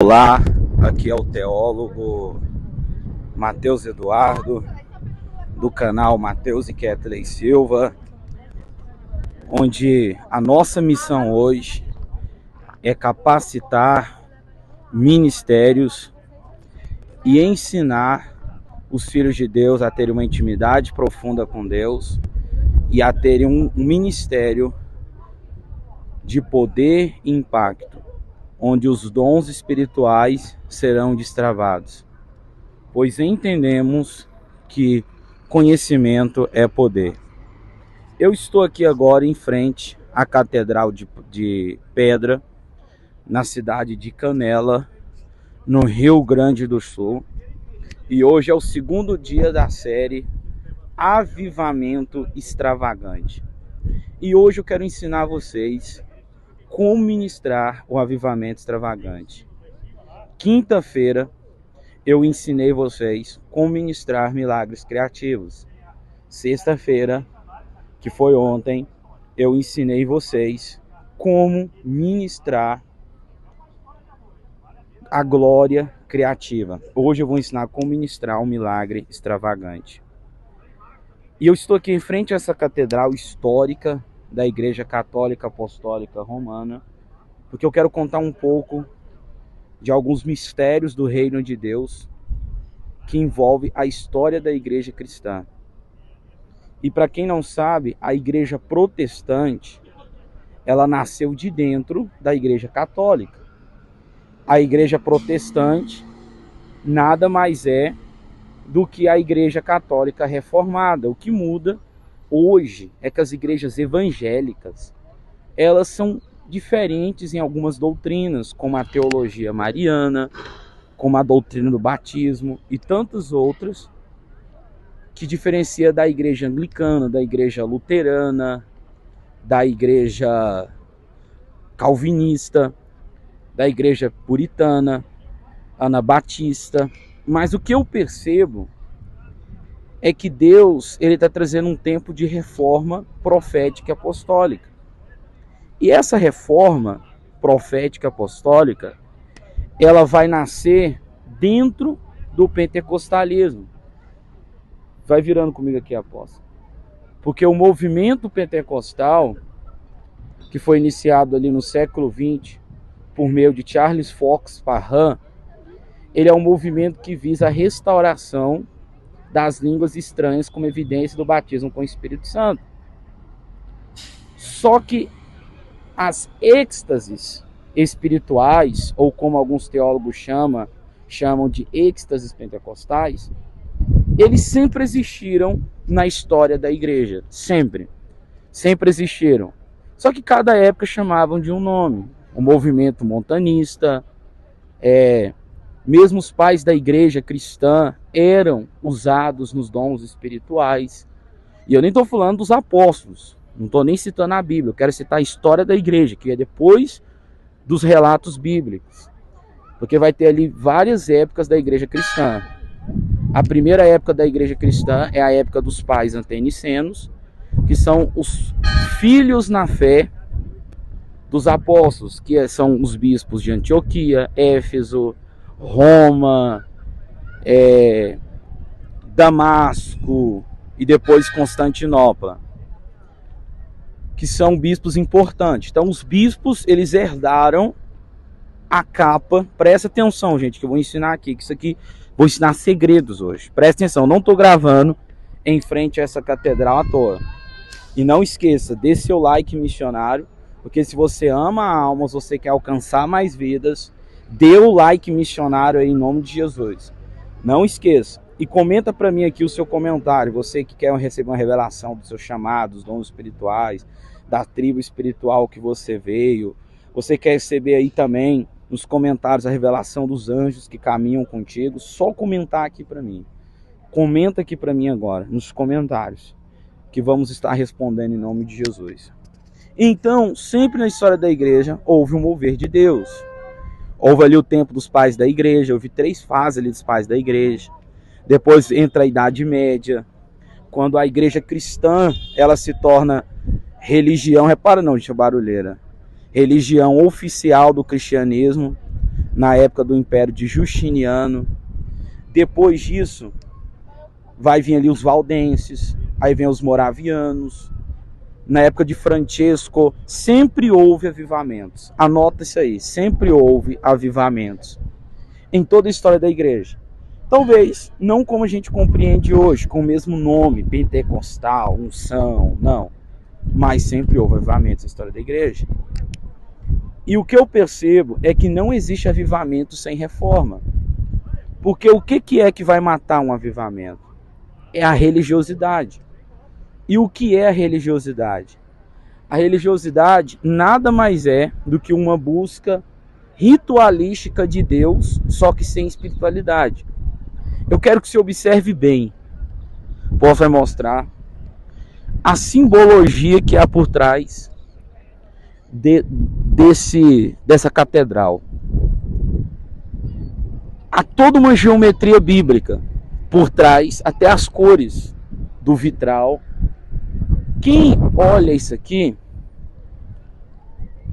Olá, aqui é o teólogo Matheus Eduardo, do canal Matheus e Kathleen Silva, onde a nossa missão hoje é capacitar ministérios e ensinar os filhos de Deus a terem uma intimidade profunda com Deus e a terem um ministério de poder e impacto, onde os dons espirituais serão destravados, pois entendemos que conhecimento é poder. Eu estou aqui agora em frente à Catedral de Pedra, na cidade de Canela, no Rio Grande do Sul, e hoje é o segundo dia da série Avivamento Extravagante. E hoje eu quero ensinar vocês como ministrar o avivamento extravagante. Quinta-feira eu ensinei vocês como ministrar milagres criativos. Sexta-feira, que foi ontem, eu ensinei vocês como ministrar a glória criativa. Hoje eu vou ensinar como ministrar um milagre extravagante. E eu estou aqui em frente a essa catedral histórica da Igreja Católica Apostólica Romana, porque eu quero contar um pouco de alguns mistérios do reino de Deus que envolve a história da igreja cristã. E para quem não sabe, a igreja protestante, ela nasceu de dentro da igreja católica. A igreja protestante nada mais é do que a igreja católica reformada. O que muda hoje é que as igrejas evangélicas, elas são diferentes em algumas doutrinas, como a teologia mariana, como a doutrina do batismo e tantas outras, que diferencia da igreja anglicana, da igreja luterana, da igreja calvinista, da igreja puritana, anabatista. Mas o que eu percebo é que Deus está trazendo um tempo de reforma profética e apostólica. E essa reforma profética e apostólica, ela vai nascer dentro do pentecostalismo. Vai virando comigo aqui, apóstolo. Porque o movimento pentecostal, que foi iniciado ali no século XX, por meio de Charles Fox Parham, ele é um movimento que visa a restauração das línguas estranhas como evidência do batismo com o Espírito Santo. Só que as êxtases espirituais, ou como alguns teólogos chamam de êxtases pentecostais, eles sempre existiram na história da igreja, sempre existiram. Só que cada época chamavam de um nome. O movimento montanista, mesmo os pais da igreja cristã eram usados nos dons espirituais. E eu nem estou falando dos apóstolos, não estou nem citando a Bíblia, eu quero citar a história da igreja, que é depois dos relatos bíblicos. Porque vai ter ali várias épocas da igreja cristã. A primeira época da igreja cristã é a época dos pais antenicenos, que são os filhos na fé dos apóstolos, que são os bispos de Antioquia, Éfeso, Roma, Damasco e depois Constantinopla, que são bispos importantes. Então os bispos, eles herdaram a capa. Presta atenção, gente, que eu vou ensinar aqui, que isso aqui vou ensinar segredos hoje. Presta atenção, não estou gravando em frente a essa catedral à toa. E não esqueça, dê seu like missionário, porque se você ama almas, você quer alcançar mais vidas, dê o like missionário aí em nome de Jesus. Não esqueça. E comenta para mim aqui o seu comentário, você que quer receber uma revelação dos seus chamados, dons espirituais, da tribo espiritual que você veio. Você quer receber aí também nos comentários a revelação dos anjos que caminham contigo. Só comentar aqui para mim. Comenta aqui para mim agora, nos comentários, que vamos estar respondendo em nome de Jesus. Então, sempre na história da igreja, houve um mover de Deus. Houve ali o tempo dos pais da igreja, houve 3 fases ali dos pais da igreja. Depois entra a Idade Média, quando a igreja cristã, ela se torna religião, repara não, gente, barulheira, religião oficial do cristianismo. na época do Império de Justiniano. Depois disso, vai vir ali os valdenses, aí vem os moravianos. Na época de Francesco, sempre houve avivamentos. Anota isso aí, sempre houve avivamentos em toda a história da igreja. Talvez não como a gente compreende hoje, com o mesmo nome, pentecostal, unção, não. Mas sempre houve avivamentos na história da igreja. E o que eu percebo é que não existe avivamento sem reforma. Porque o que é que vai matar um avivamento? É a religiosidade. E o que é a religiosidade? A religiosidade nada mais é do que uma busca ritualística de Deus, só que sem espiritualidade. Eu quero que você observe bem. Paulo vai mostrar a simbologia que há por trás dessa catedral. Há toda uma geometria bíblica por trás, até as cores do vitral. Quem olha isso aqui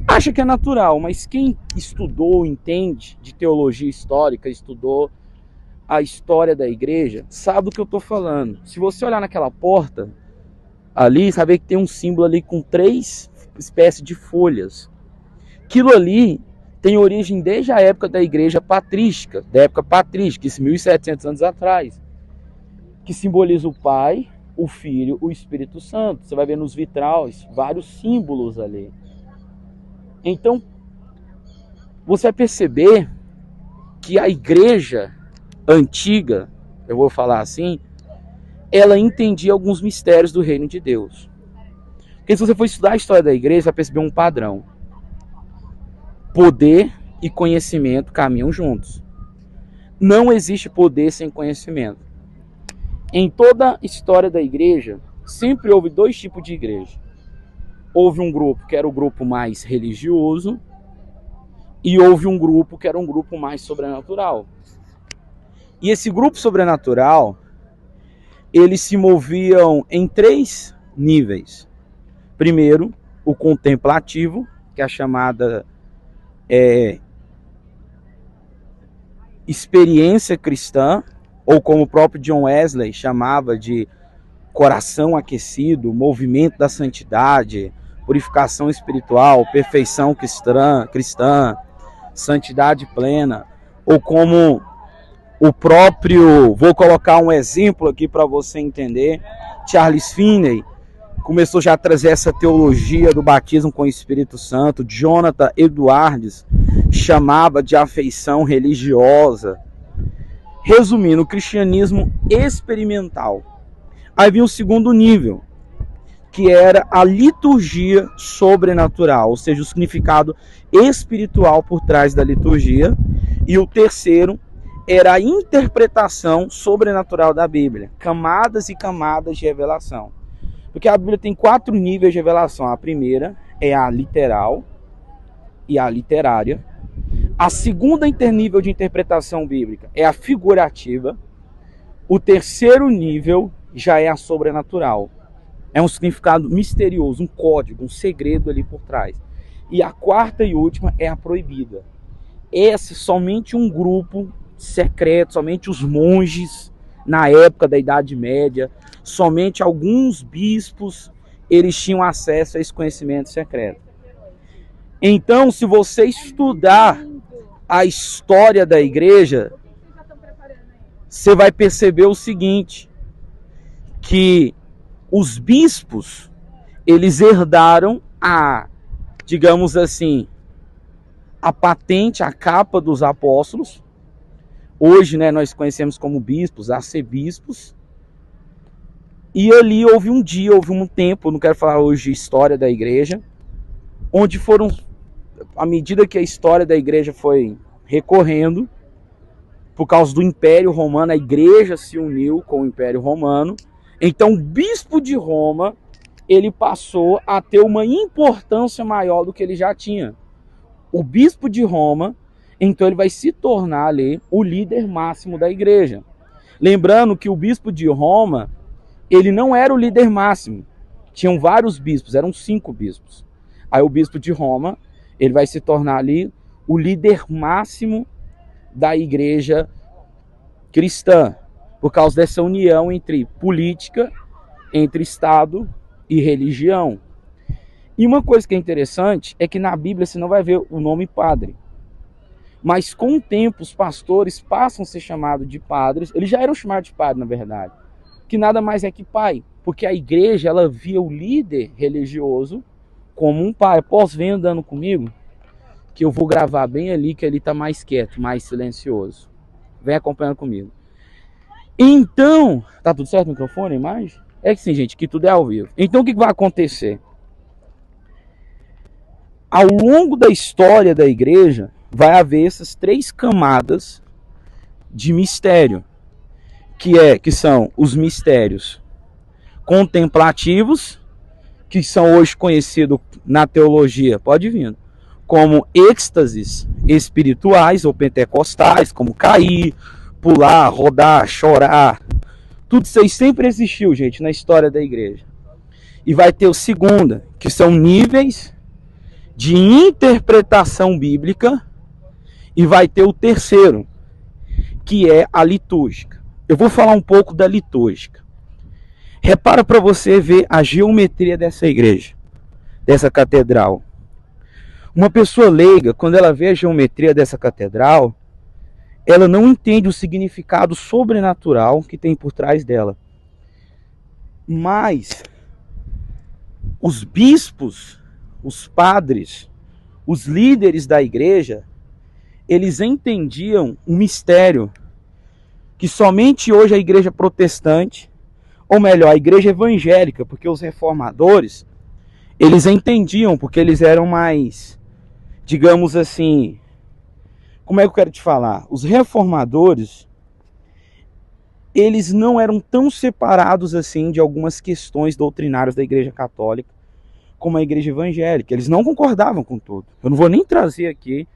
acha que é natural, mas quem estudou, entende de teologia histórica, estudou a história da igreja, sabe do que eu estou falando. Se você olhar naquela porta ali, sabe que tem um símbolo ali com 3 espécies de folhas. Aquilo ali tem origem desde a época da igreja patrística, da época patrística, isso 1700 anos atrás, que simboliza o Pai, o Filho, o Espírito Santo. Você vai ver nos vitrais vários símbolos ali. Então, você vai perceber que a igreja antiga, eu vou falar assim, ela entendia alguns mistérios do reino de Deus. Porque se você for estudar a história da igreja, você vai perceber um padrão. Poder e conhecimento caminham juntos. Não existe poder sem conhecimento. Em toda a história da igreja, sempre houve 2 tipos de igreja. Houve um grupo que era o grupo mais religioso e houve um grupo que era um grupo mais sobrenatural. E esse grupo sobrenatural, eles se moviam em 3 níveis. Primeiro, o contemplativo, que é a chamada experiência cristã, ou como o próprio John Wesley chamava de coração aquecido, movimento da santidade, purificação espiritual, perfeição cristã, santidade plena, ou como o próprio, vou colocar um exemplo aqui para você entender, Charles Finney começou já a trazer essa teologia do batismo com o Espírito Santo. Jonathan Edwards chamava de afeição religiosa. Resumindo, o cristianismo experimental. Aí vinha o segundo nível, que era a liturgia sobrenatural, ou seja, o significado espiritual por trás da liturgia. E o terceiro era a interpretação sobrenatural da Bíblia, camadas e camadas de revelação. Porque a Bíblia tem 4 níveis de revelação. A primeira é a literal e a literária. A segunda internível de interpretação bíblica é a figurativa. O terceiro nível já é a sobrenatural. É um significado misterioso, um código, um segredo ali por trás. E a quarta e última é a proibida. Essa somente um grupo secreto, somente os monges na época da Idade Média, somente alguns bispos, eles tinham acesso a esse conhecimento secreto. Então, se você estudar a história da igreja, você vai perceber o seguinte, que os bispos, eles herdaram digamos assim, a patente, a capa dos apóstolos. Hoje, né, nós conhecemos como bispos, arcebispos. E ali houve um tempo, não quero falar hoje de história da igreja, onde foram, à medida que a história da igreja foi recorrendo, por causa do Império Romano, a igreja se uniu com o Império Romano. Então o bispo de Roma, ele passou a ter uma importância maior do que ele já tinha. O bispo de Roma, então ele vai se tornar ali o líder máximo da igreja. Lembrando que o bispo de Roma, ele não era o líder máximo. Tinham vários bispos, eram 5 bispos. Aí o bispo de Roma, ele vai se tornar ali o líder máximo da igreja cristã, por causa dessa união entre política, entre Estado e religião. E uma coisa que é interessante é que na Bíblia você não vai ver o nome padre. Mas com o tempo os pastores passam a ser chamados de padres. Eles já eram chamados de padre, na verdade. Que nada mais é que pai. Porque a igreja, ela via o líder religioso como um pai. Posso vir andando comigo? Que eu vou gravar bem ali, que ali está mais quieto, mais silencioso. Vem acompanhando comigo. Então, tá tudo certo o microfone, a imagem? É que sim, gente, que tudo é ao vivo. Então o que vai acontecer? Ao longo da história da igreja, vai haver essas 3 camadas de mistério, que são os mistérios contemplativos, que são hoje conhecidos na teologia, pode vir, como êxtases espirituais ou pentecostais, como cair, pular, rodar, chorar. Tudo isso aí sempre existiu, gente, na história da igreja. E vai ter o segundo, que são níveis de interpretação bíblica, e vai ter o terceiro, que é a litúrgica. Eu vou falar um pouco da litúrgica. Repara para você ver a geometria dessa igreja, dessa catedral. Uma pessoa leiga, quando ela vê a geometria dessa catedral, ela não entende o significado sobrenatural que tem por trás dela. Mas os bispos, os padres, os líderes da igreja, eles entendiam um mistério que somente hoje a igreja protestante, ou melhor, a igreja evangélica, porque os reformadores, eles entendiam, porque eles eram mais, digamos assim, como é que eu quero te falar? Os reformadores, eles não eram tão separados assim de algumas questões doutrinárias da igreja católica como a igreja evangélica. Eles não concordavam com tudo. Eu não vou nem trazer aqui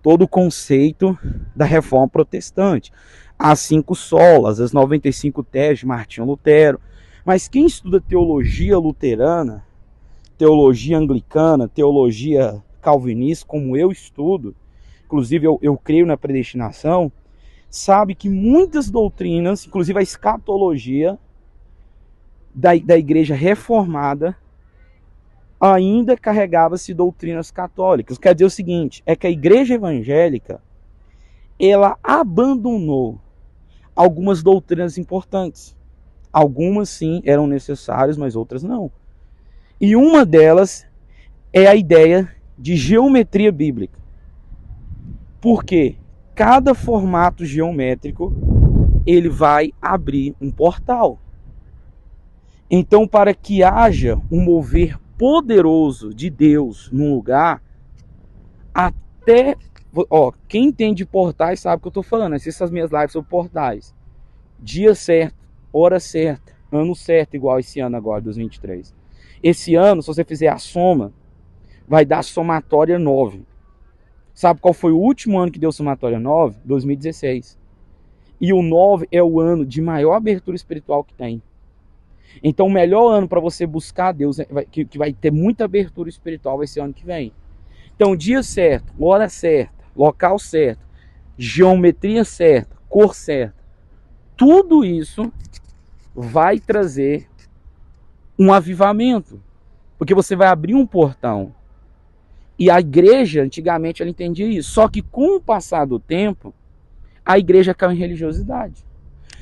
todo o conceito da reforma protestante, as 5 solas, as 95 teses de Martinho Lutero. Mas quem estuda teologia luterana, teologia anglicana, teologia calvinista, como eu estudo, inclusive eu creio na predestinação, sabe que muitas doutrinas, inclusive a escatologia da igreja reformada, ainda carregava-se doutrinas católicas. Quer dizer o seguinte, é que a igreja evangélica, ela abandonou algumas doutrinas importantes. Algumas sim eram necessárias, mas outras não. E uma delas é a ideia de geometria bíblica. Porque cada formato geométrico, ele vai abrir um portal. Então, para que haja um mover poderoso de Deus num lugar, até, quem entende portais sabe o que eu estou falando. Essas minhas lives sobre portais. Dia certo, hora certa, ano certo, igual esse ano agora, 2023. Esse ano, se você fizer a soma, vai dar somatória 9. Sabe qual foi o último ano que deu somatória 9? 2016. E o 9 é o ano de maior abertura espiritual que tem. Então o melhor ano para você buscar Deus, que vai ter muita abertura espiritual, vai ser o ano que vem. Então dia certo, hora certa, local certo, geometria certa, cor certa. Tudo isso vai trazer um avivamento. Porque você vai abrir um portão. E a igreja, antigamente, ela entendia isso. Só que com o passar do tempo, a igreja caiu em religiosidade.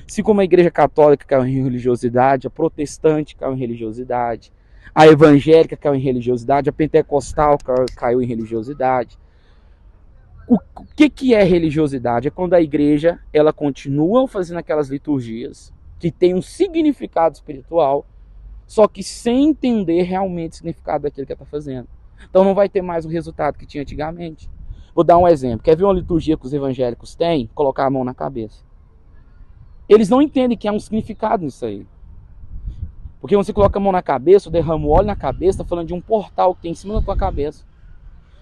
Se como a igreja católica caiu em religiosidade, a protestante caiu em religiosidade, a evangélica caiu em religiosidade, a pentecostal caiu em religiosidade. O que é religiosidade? É quando a igreja ela continua fazendo aquelas liturgias que tem um significado espiritual, só que sem entender realmente o significado daquilo que ela está fazendo. Então não vai ter mais o resultado que tinha antigamente. Vou dar um exemplo. Quer ver uma liturgia que os evangélicos têm? Colocar a mão na cabeça. Eles não entendem que há um significado nisso aí. Porque quando você coloca a mão na cabeça, ou derrama o óleo na cabeça, está falando de um portal que tem em cima da tua cabeça.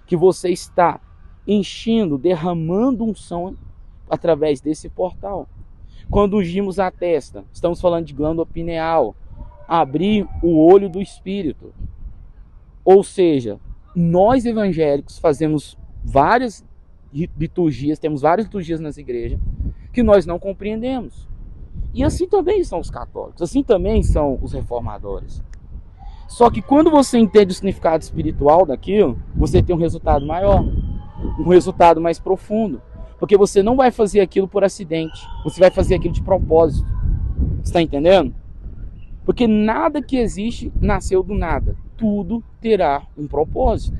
Que você está enchendo, derramando unção através desse portal. Quando ungimos a testa, estamos falando de glândula pineal. Abrir o olho do espírito. Ou seja, nós evangélicos fazemos várias liturgias, temos várias liturgias nas igrejas que nós não compreendemos. E assim também são os católicos, assim também são os reformadores. Só que quando você entende o significado espiritual daquilo, você tem um resultado maior, um resultado mais profundo. Porque você não vai fazer aquilo por acidente, você vai fazer aquilo de propósito. Você está entendendo? Porque nada que existe nasceu do nada. Tudo terá um propósito.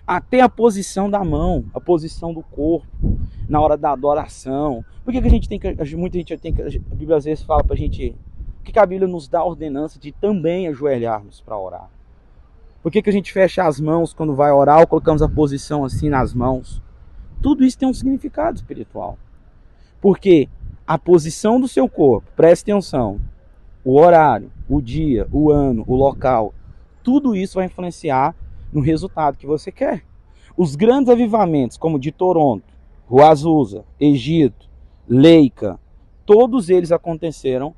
Até a posição da mão, a posição do corpo, na hora da adoração. Por que a gente tem que, muita gente tem que, a Bíblia às vezes fala pra gente, por que a Bíblia nos dá a ordenança de também ajoelharmos para orar? Por que a gente fecha as mãos quando vai orar ou colocamos a posição assim nas mãos? Tudo isso tem um significado espiritual. Porque a posição do seu corpo, preste atenção, o horário, o dia, o ano, o local, tudo isso vai influenciar no resultado que você quer. Os grandes avivamentos, como de Toronto, Rua Azusa, Egito, Leica, todos eles aconteceram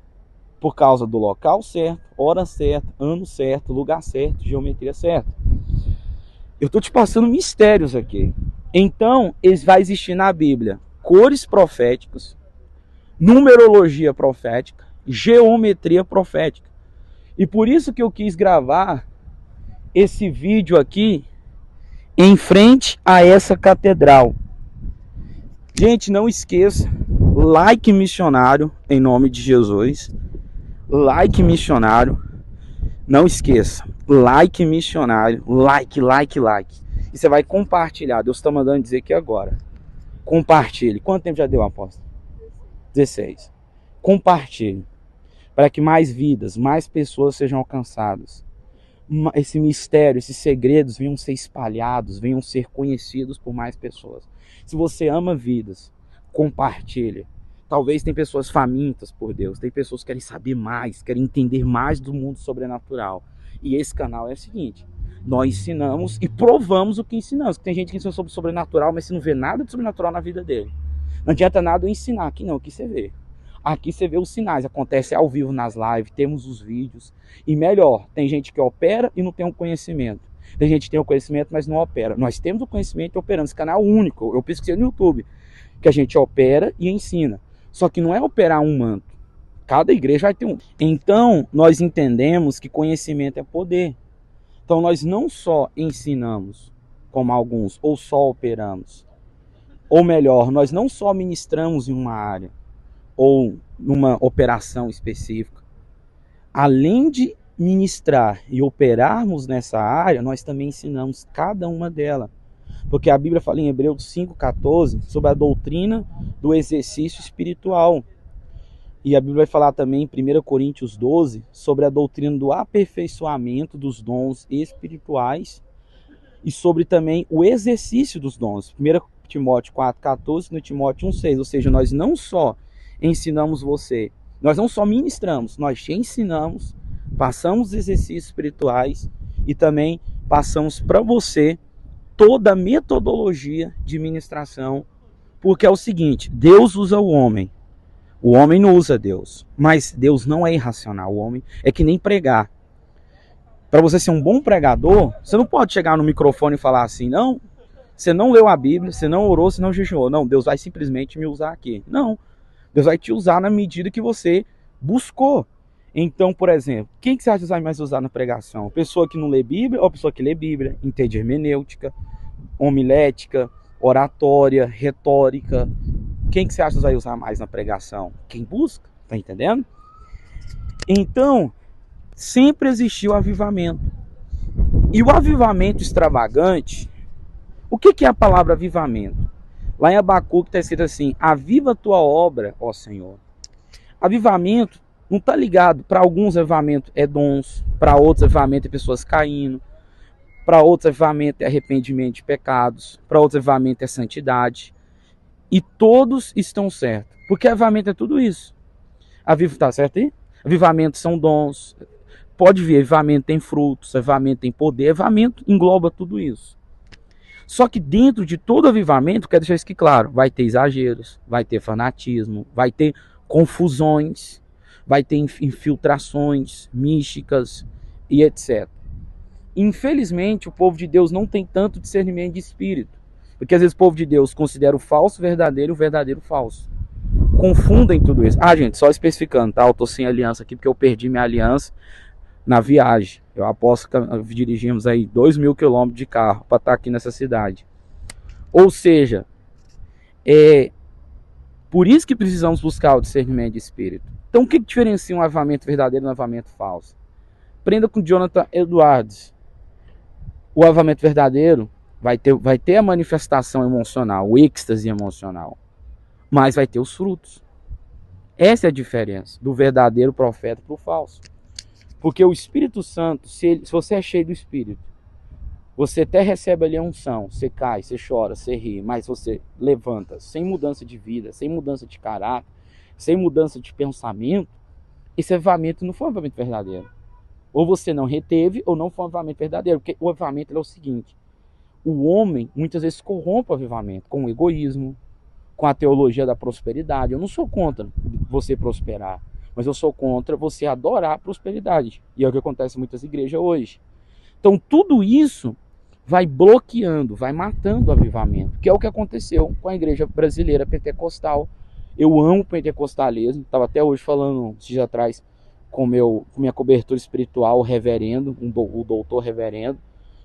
por causa do local certo, hora certa, ano certo, lugar certo, geometria certa. Eu estou te passando mistérios aqui. Então, vai existir na Bíblia cores proféticas, numerologia profética, geometria profética. E por isso que eu quis gravar esse vídeo aqui em frente a essa catedral. Gente, não esqueça, like missionário em nome de Jesus. Like missionário. Não esqueça, like missionário, like. E você vai compartilhar. Deus está mandando dizer aqui agora. Compartilhe. Quanto tempo já deu, apóstolo? 16. Compartilhe. Para que mais vidas, mais pessoas sejam alcançadas. Esse mistério, esses segredos venham ser espalhados, venham ser conhecidos por mais pessoas. Se você ama vidas, compartilhe. Talvez tem pessoas famintas por Deus, tem pessoas que querem saber mais, querem entender mais do mundo sobrenatural. E esse canal é o seguinte, nós ensinamos e provamos o que ensinamos. Tem gente que ensina sobre sobrenatural, mas você não vê nada de sobrenatural na vida dele. Não adianta nada eu ensinar, aqui não, aqui você vê. Aqui você vê os sinais, acontece ao vivo nas lives, temos os vídeos. E melhor, tem gente que opera e não tem um conhecimento. Tem gente que tem o conhecimento, mas não opera. Nós temos o conhecimento e operamos. Esse canal é único, eu pesquisei no YouTube, que a gente opera e ensina. Só que não é operar um manto. Cada igreja vai ter um. Então, nós entendemos que conhecimento é poder. Então, nós não só ensinamos, como alguns, ou só operamos. Ou melhor, nós não só ministramos em uma área, ou numa operação específica. Além de ministrar e operarmos nessa área, nós também ensinamos cada uma delas. Porque a Bíblia fala em Hebreus 5,14 sobre a doutrina do exercício espiritual. E a Bíblia vai falar também em 1 Coríntios 12 sobre a doutrina do aperfeiçoamento dos dons espirituais e sobre também o exercício dos dons. 1 Timóteo 4,14 e no Timóteo 1,6. Ou seja, nós não só ensinamos você, nós não só ministramos, nós te ensinamos, passamos exercícios espirituais e também passamos para você toda a metodologia de ministração, porque é o seguinte, Deus usa o homem não usa Deus, mas Deus não é irracional, o homem é que nem pregar. Para você ser um bom pregador, você não pode chegar no microfone e falar assim, não, você não leu a Bíblia, você não orou, você não jejuou, não, Deus vai simplesmente me usar aqui. Não, Deus vai te usar na medida que você buscou. Então, por exemplo, quem que você acha que vai mais usar na pregação? Pessoa que não lê Bíblia ou pessoa que lê Bíblia, entende hermenêutica, homilética, oratória, retórica? Quem que você acha que vai usar mais na pregação? Quem busca, tá entendendo? Então, sempre existiu avivamento. E o avivamento extravagante, o que é a palavra avivamento? Lá em Abacuque está escrito assim, aviva a tua obra, ó Senhor. Avivamento não está ligado, para alguns avivamento é dons, para outros avivamento é pessoas caindo, para outros avivamento é arrependimento de pecados, para outros avivamento é santidade. E todos estão certos, porque avivamento é tudo isso. Está certo aí? Avivamento são dons, pode ver, avivamento tem frutos, avivamento tem poder, avivamento engloba tudo isso. Só que dentro de todo avivamento, quero deixar isso aqui claro, vai ter exageros, vai ter fanatismo, vai ter confusões, vai ter infiltrações místicas e etc. Infelizmente, o povo de Deus não tem tanto discernimento de espírito. Porque às vezes o povo de Deus considera o falso verdadeiro e o verdadeiro falso. Confundem tudo isso. Ah, gente, só especificando, tá? Eu tô sem aliança aqui porque eu perdi minha aliança na viagem. Eu aposto que dirigimos aí 2.000 quilômetros de carro para estar aqui nessa cidade. Ou seja, por isso que precisamos buscar o discernimento de espírito. Então, o que diferencia um avivamento verdadeiro e um avivamento falso? Aprenda com Jonathan Edwards. O avivamento verdadeiro vai ter a manifestação emocional, o êxtase emocional, mas vai ter os frutos. Essa é a diferença do verdadeiro profeta para o falso. Porque o Espírito Santo, se você é cheio do Espírito, você até recebe ali a unção, você cai, você chora, você ri, mas você levanta, sem mudança de vida, sem mudança de caráter, sem mudança de pensamento, esse avivamento não foi um avivamento verdadeiro. Ou você não reteve, ou não foi um avivamento verdadeiro. Porque o avivamento é o seguinte: o homem muitas vezes corrompe o avivamento com o egoísmo, com a teologia da prosperidade. Eu não sou contra você prosperar, mas eu sou contra você adorar a prosperidade. E é o que acontece em muitas igrejas hoje. Então tudo isso vai bloqueando, vai matando o avivamento, que é o que aconteceu com a igreja brasileira pentecostal. Eu amo o pentecostalismo, estava até hoje falando, uns dias atrás, com minha cobertura espiritual, o reverendo, o doutor reverendo,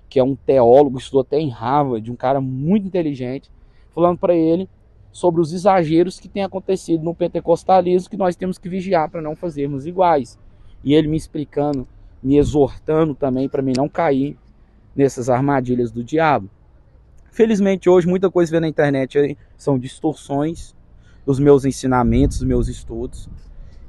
que é um teólogo, estudou até em Harvard, um cara muito inteligente, falando para ele sobre os exageros que tem acontecido no pentecostalismo, que nós temos que vigiar para não fazermos iguais. E ele me explicando, me exortando também para mim não cair nessas armadilhas do diabo. Felizmente hoje muita coisa vê na internet aí são distorções dos meus ensinamentos, dos meus estudos.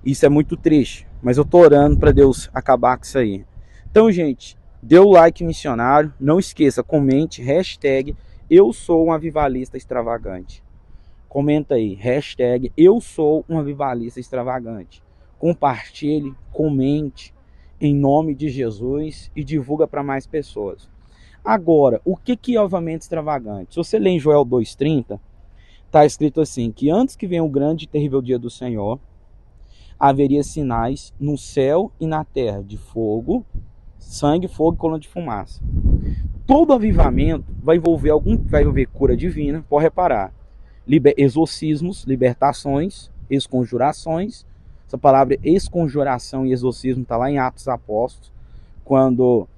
Isso é muito triste, mas eu tô orando para Deus acabar com isso aí. Então, gente, dê o like missionário, não esqueça, comente, hashtag eu sou um avivalista extravagante. Comenta aí, hashtag eu sou um avivalista extravagante. Compartilhe, comente, em nome de Jesus, e divulga para mais pessoas. Agora, o que é avivamento extravagante? Se você ler em Joel 2,30, está escrito assim, que antes que venha o grande e terrível dia do Senhor, haveria sinais no céu e na terra de fogo, sangue, fogo e coluna de fumaça. Todo avivamento vai envolver cura divina, pode reparar. Exorcismos, libertações, exconjurações. Essa palavra exconjuração e exorcismo está lá em Atos dos Apóstolos, quando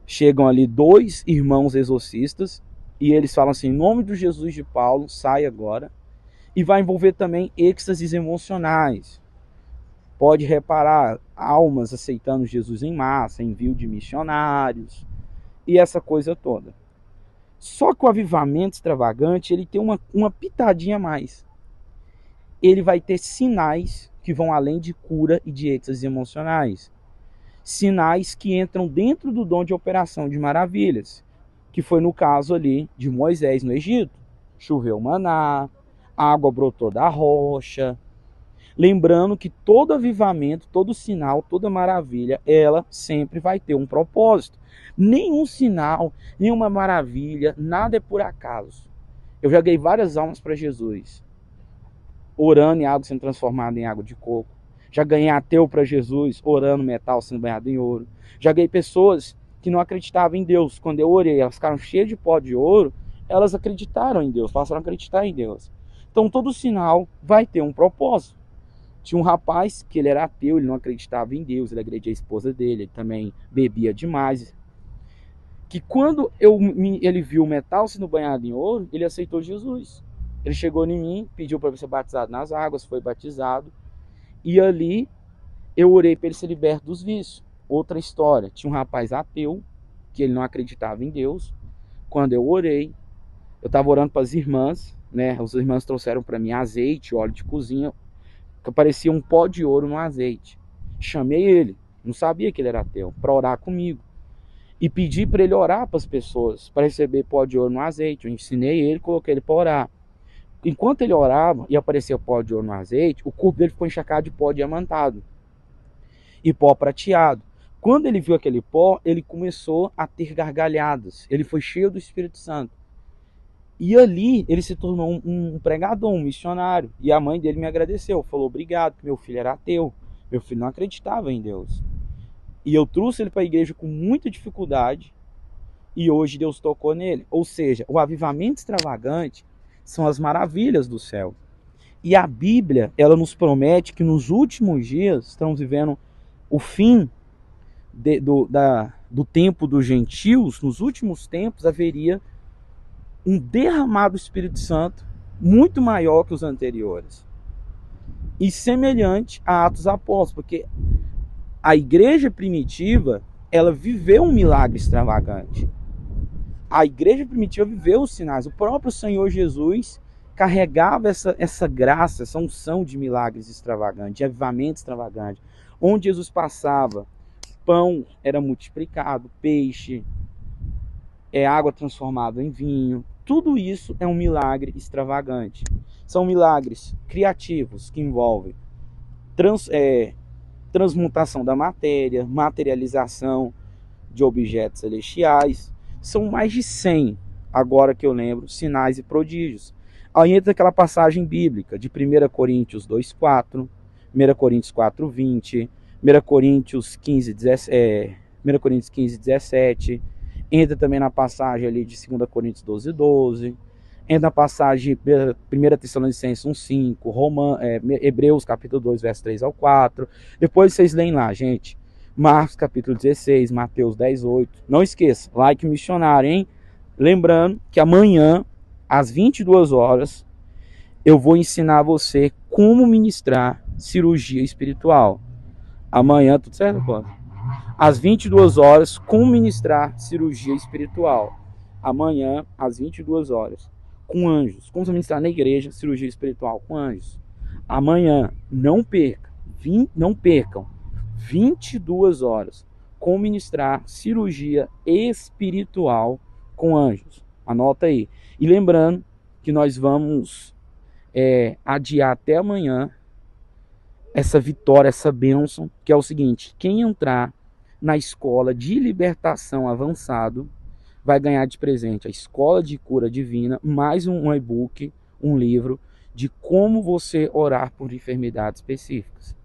chegam ali 2 irmãos exorcistas e eles falam assim, em nome do Jesus de Paulo, sai agora. E vai envolver também êxtases emocionais. Pode reparar, almas aceitando Jesus em massa, envio de missionários e essa coisa toda. Só que o avivamento extravagante, ele tem uma pitadinha a mais. Ele vai ter sinais que vão além de cura e de êxtases emocionais. Sinais que entram dentro do dom de operação de maravilhas, que foi no caso ali de Moisés no Egito. Choveu maná, a água brotou da rocha. Lembrando que todo avivamento, todo sinal, toda maravilha, ela sempre vai ter um propósito. Nenhum sinal, nenhuma maravilha, nada é por acaso. Eu já ganhei várias almas para Jesus, orando em água sendo transformada em água de coco. Já ganhei ateu para Jesus, orando metal sendo banhado em ouro. Já ganhei pessoas que não acreditavam em Deus. Quando eu orei, elas ficaram cheias de pó de ouro, elas acreditaram em Deus, passaram a acreditar em Deus. Então todo sinal vai ter um propósito. Tinha um rapaz que ele era ateu, ele não acreditava em Deus, ele agredia a esposa dele, ele também bebia demais. Que quando ele viu o metal sendo banhado em ouro, ele aceitou Jesus. Ele chegou em mim, pediu para ser batizado nas águas, foi batizado. E ali eu orei para ele ser liberto dos vícios. Outra história, tinha um rapaz ateu, que ele não acreditava em Deus. Quando eu orei, eu estava orando para as irmãs, né? As irmãs trouxeram para mim azeite, óleo de cozinha, que parecia um pó de ouro no azeite. Chamei ele, não sabia que ele era ateu, para orar comigo. E pedi para ele orar para as pessoas, para receber pó de ouro no azeite. Eu ensinei ele, coloquei ele para orar. Enquanto ele orava e apareceu pó de ouro no azeite, o corpo dele ficou encharcado de pó diamantado e pó prateado. Quando ele viu aquele pó, ele começou a ter gargalhadas. Ele foi cheio do Espírito Santo. E ali ele se tornou um pregador, um missionário. E a mãe dele me agradeceu, falou obrigado, que meu filho era ateu. Meu filho não acreditava em Deus. E eu trouxe ele para a igreja com muita dificuldade. e hoje Deus tocou nele. Ou seja, o avivamento extravagante são as maravilhas do céu. E a Bíblia, ela nos promete que nos últimos dias, estamos vivendo o fim do tempo dos gentios, nos últimos tempos haveria um derramado do Espírito Santo muito maior que os anteriores. E semelhante a Atos Apóstolos, porque a igreja primitiva, ela viveu um milagre extravagante. A igreja primitiva viveu os sinais. O próprio Senhor Jesus carregava essa graça, essa unção de milagres extravagantes, de avivamento extravagante. Onde Jesus passava, pão era multiplicado, peixe, água transformada em vinho. Tudo isso é um milagre extravagante. São milagres criativos que envolvem transmutação da matéria, materialização de objetos celestiais. São mais de 100, agora que eu lembro, sinais e prodígios. Aí entra aquela passagem bíblica de 1 Coríntios 2,4, 1 Coríntios 4,20, 1 Coríntios 15, 17. Entra também na passagem ali de 2 Coríntios 12,12. Entra na passagem de 1 Tessalonicenses 1,5, Hebreus capítulo 2, verso 3 ao 4. Depois vocês leem lá, gente. Marcos capítulo 16, Mateus 10,8. Não esqueça, like missionário, hein? Lembrando que amanhã, às 22 horas, eu vou ensinar você como ministrar cirurgia espiritual. Amanhã, tudo certo, pô? Às 22 horas, como ministrar cirurgia espiritual. Amanhã, às 22 horas, com anjos. Como ministrar na igreja cirurgia espiritual com anjos. Amanhã, não percam, 22 horas, como ministrar cirurgia espiritual com anjos. Anota aí. E lembrando que nós vamos adiar até amanhã essa vitória, essa bênção, que é o seguinte: quem entrar na escola de libertação avançado vai ganhar de presente a escola de cura divina, mais um e-book, um livro de como você orar por enfermidades específicas.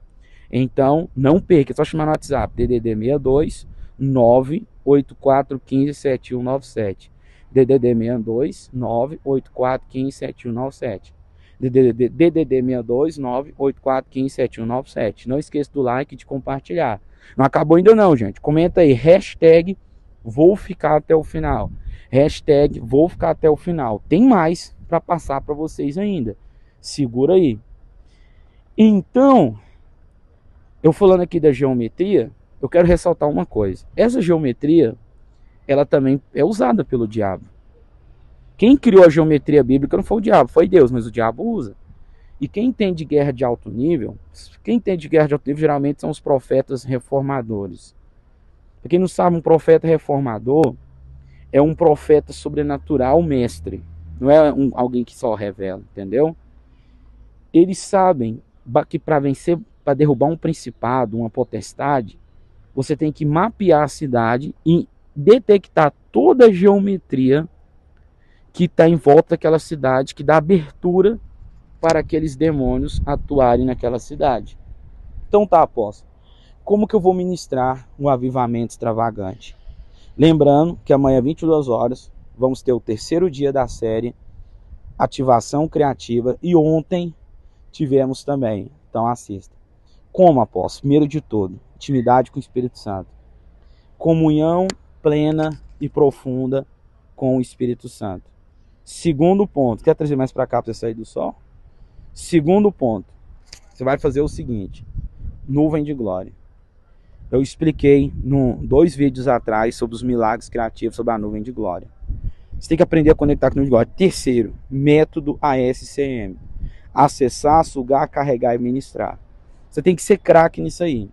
Então, não perca, é só chamar no WhatsApp, DDD 62 98415 7197. DDD 62 98415 7197. DDD 62 98415 7197. Não esqueça do like e de compartilhar. Não acabou ainda não, gente. Comenta aí, hashtag vou ficar até o final. Hashtag vou ficar até o final. Tem mais para passar para vocês ainda. Segura aí. Então, eu falando aqui da geometria, eu quero ressaltar uma coisa. Essa geometria, ela também é usada pelo diabo. Quem criou a geometria bíblica não foi o diabo, foi Deus, mas o diabo usa. E quem entende guerra de alto nível, geralmente são os profetas reformadores. Para quem não sabe, um profeta reformador é um profeta sobrenatural mestre. Não é alguém que só revela, entendeu? Eles sabem que para vencer, para derrubar um principado, uma potestade, você tem que mapear a cidade e detectar toda a geometria que está em volta daquela cidade, que dá abertura para aqueles demônios atuarem naquela cidade. Então tá, apóstolo, como que eu vou ministrar um avivamento extravagante? Lembrando que amanhã, 22 horas, vamos ter o terceiro dia da série Ativação Criativa, e ontem tivemos também, então assista. Como, apóstolo? Primeiro de tudo, intimidade com o Espírito Santo. Comunhão plena e profunda com o Espírito Santo. Segundo ponto, quer trazer mais para cá para você sair do sol? Segundo ponto, você vai fazer o seguinte: nuvem de glória. Eu expliquei 2 vídeos atrás sobre os milagres criativos, sobre a nuvem de glória. Você tem que aprender a conectar com a nuvem de glória. Terceiro, método ASCM. Acessar, sugar, carregar e ministrar. Você tem que ser craque nisso aí.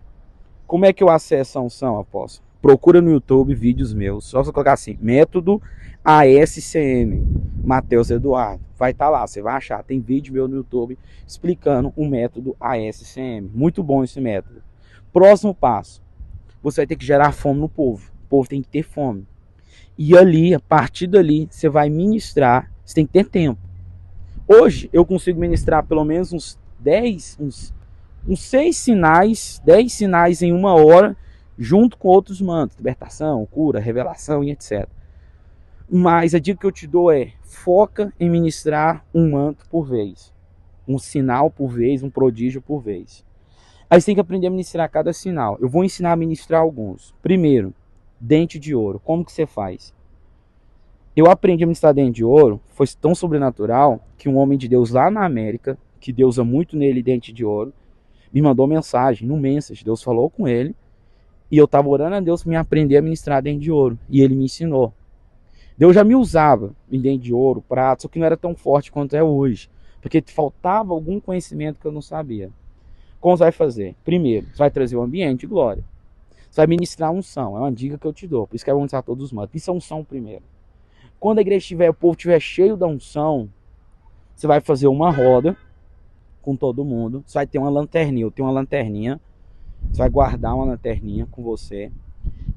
Como é que eu acesso a unção, apóstolo? Procura no YouTube vídeos meus. Só você colocar assim, método ASCM, Matheus Eduardo. Vai estar lá, você vai achar. Tem vídeo meu no YouTube explicando o método ASCM. Muito bom esse método. Próximo passo. Você vai ter que gerar fome no povo. O povo tem que ter fome. E ali, a partir dali, você vai ministrar. Você tem que ter tempo. Hoje, eu consigo ministrar pelo menos uns 6 sinais, 10 sinais em 1 hora, junto com outros mantos, libertação, cura, revelação e etc. Mas a dica que eu te dou é: foca em ministrar um manto por vez, um sinal por vez, um prodígio por vez. Aí você tem que aprender a ministrar cada sinal. Eu vou ensinar a ministrar alguns. Primeiro, dente de ouro. Como que você faz? Eu aprendi a ministrar dente de ouro, foi tão sobrenatural que um homem de Deus lá na América, que Deus usa muito nele dente de ouro, me mandou mensagem, no Message. Deus falou com ele e eu estava orando a Deus para me aprender a ministrar dente de ouro. E ele me ensinou. Deus já me usava em dente de ouro, prata, só que não era tão forte quanto é hoje, porque faltava algum conhecimento que eu não sabia. Como você vai fazer? Primeiro, você vai trazer o ambiente de glória. Você vai ministrar a unção. É uma dica que eu te dou. Por isso que é bom ministrar todos os mantos. Isso é unção primeiro. Quando a igreja estiver, o povo estiver cheio da unção, você vai fazer uma roda com todo mundo. Você vai ter uma lanterninha. Eu tenho uma lanterninha. Você vai guardar uma lanterninha com você.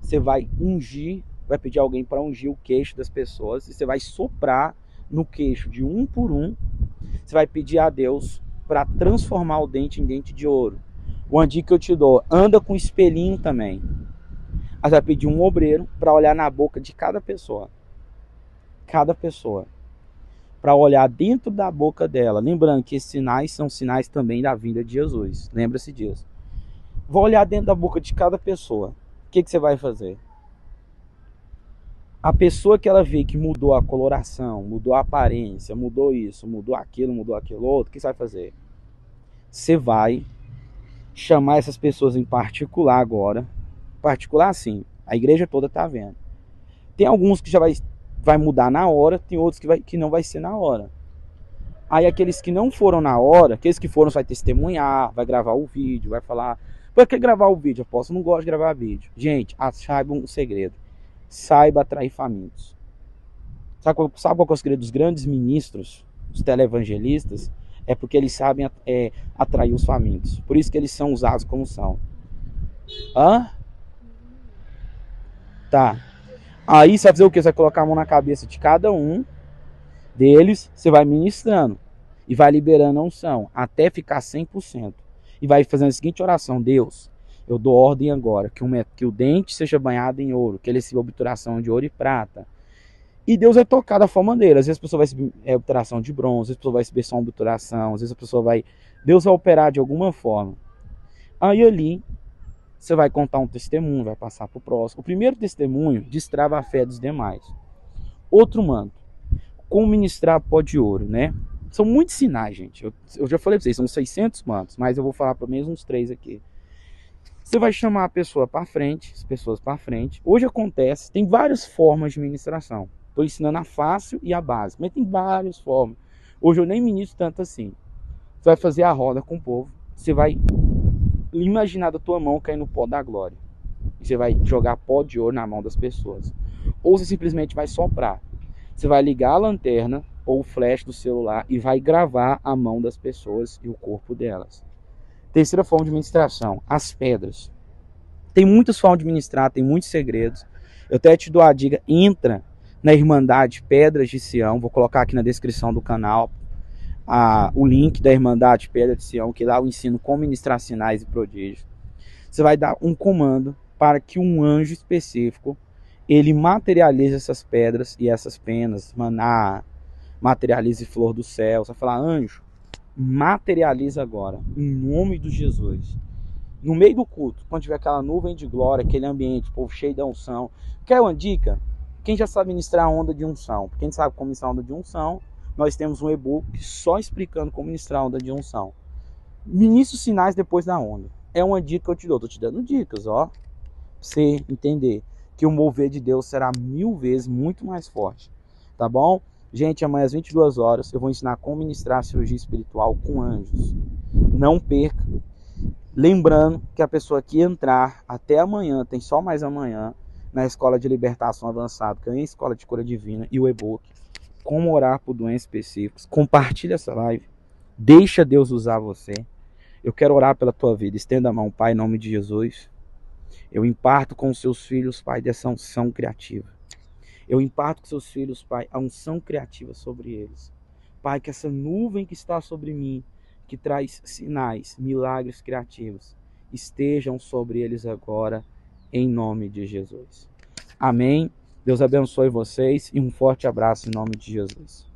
Você vai ungir, vai pedir alguém para ungir o queixo das pessoas. E você vai soprar no queixo de um por um. Você vai pedir a Deus para transformar o dente em dente de ouro. Uma dica que eu te dou: anda com espelhinho também. Aí você vai pedir um obreiro para olhar na boca de cada pessoa. Cada pessoa. Para olhar dentro da boca dela. Lembrando que esses sinais são sinais também da vinda de Jesus. Lembra-se disso. Vou olhar dentro da boca de cada pessoa. O que você vai fazer? A pessoa que ela vê que mudou a coloração, mudou a aparência, mudou isso, mudou aquilo outro, o que você vai fazer? Você vai chamar essas pessoas em particular agora. Particular, sim. A igreja toda está vendo. Tem alguns que já vai mudar na hora, tem outros que não vai ser na hora. Aí aqueles que não foram na hora, aqueles que foram, você vai testemunhar, vai gravar o vídeo, vai falar: por que gravar o vídeo? Eu não gosto de gravar vídeo. Gente, saiba um segredo. Saiba atrair famintos. Sabe qual é o segredo dos grandes ministros, os televangelistas? É porque eles sabem atrair os famintos. Por isso que eles são usados como são. Hã? Tá. Aí você vai fazer o quê? Você vai colocar a mão na cabeça de cada um deles, você vai ministrando e vai liberando a unção até ficar 100%. E vai fazendo a seguinte oração: Deus, eu dou ordem agora que o dente seja banhado em ouro, que ele receba obturação de ouro e prata. E Deus vai tocar da forma dele. Às vezes a pessoa vai receber obturação de bronze, às vezes a pessoa vai receber só uma obturação, às vezes a pessoa vai... Deus vai operar de alguma forma. Aí ali, você vai contar um testemunho, vai passar para o próximo. O primeiro testemunho destrava a fé dos demais. Outro manto: como ministrar pó de ouro, né? São muitos sinais, gente. Eu já falei para vocês, são 600 mantos, mas eu vou falar pelo menos uns 3 aqui. Você vai chamar a pessoa para frente, as pessoas para frente. Hoje acontece, tem várias formas de ministração. Estou ensinando a fácil e a básica, mas tem várias formas. Hoje eu nem ministro tanto assim. Você vai fazer a roda com o povo, você vai imaginar da tua mão cair no pó da glória. E você vai jogar pó de ouro na mão das pessoas. Ou você simplesmente vai soprar. Você vai ligar a lanterna ou o flash do celular e vai gravar a mão das pessoas e o corpo delas. Terceira forma de ministração: as pedras. Tem muitas formas de ministrar, tem muitos segredos. Eu até te dou a dica: entra na Irmandade Pedras de Sião. Vou colocar aqui na descrição do canal o link da Irmandade Pedras de Sião, que lá eu ensino como ministrar sinais e prodígios. Você vai dar um comando para que um anjo específico ele materialize essas pedras e essas penas, maná, materialize flor do céu. Você vai falar: anjo, materializa agora, em nome de Jesus. No meio do culto, quando tiver aquela nuvem de glória, aquele ambiente, povo cheio da unção. Quer uma dica? Quem já sabe ministrar a onda de unção? Quem sabe como ministrar a onda de unção, nós temos um e-book só explicando como ministrar a onda de unção. Ministre os sinais depois da onda. É uma dica que eu te dou. Estou te dando dicas, ó. Pra você entender que o mover de Deus será 1000 vezes muito mais forte. Tá bom? Gente, amanhã às 22 horas eu vou ensinar como ministrar a cirurgia espiritual com anjos. Não perca. Lembrando que a pessoa que entrar até amanhã, tem só mais amanhã, na Escola de Libertação Avançada, que é a Escola de Cura Divina, e o e-book, como orar por doenças específicas. Compartilha essa live. Deixa Deus usar você. Eu quero orar pela tua vida. Estenda a mão, Pai, em nome de Jesus. Eu imparto com os seus filhos, Pai, dessa unção criativa. Eu imparto com seus filhos, Pai, a unção criativa sobre eles. Pai, que essa nuvem que está sobre mim, que traz sinais, milagres criativos, estejam sobre eles agora, em nome de Jesus. Amém Deus abençoe vocês e um forte abraço em nome de Jesus.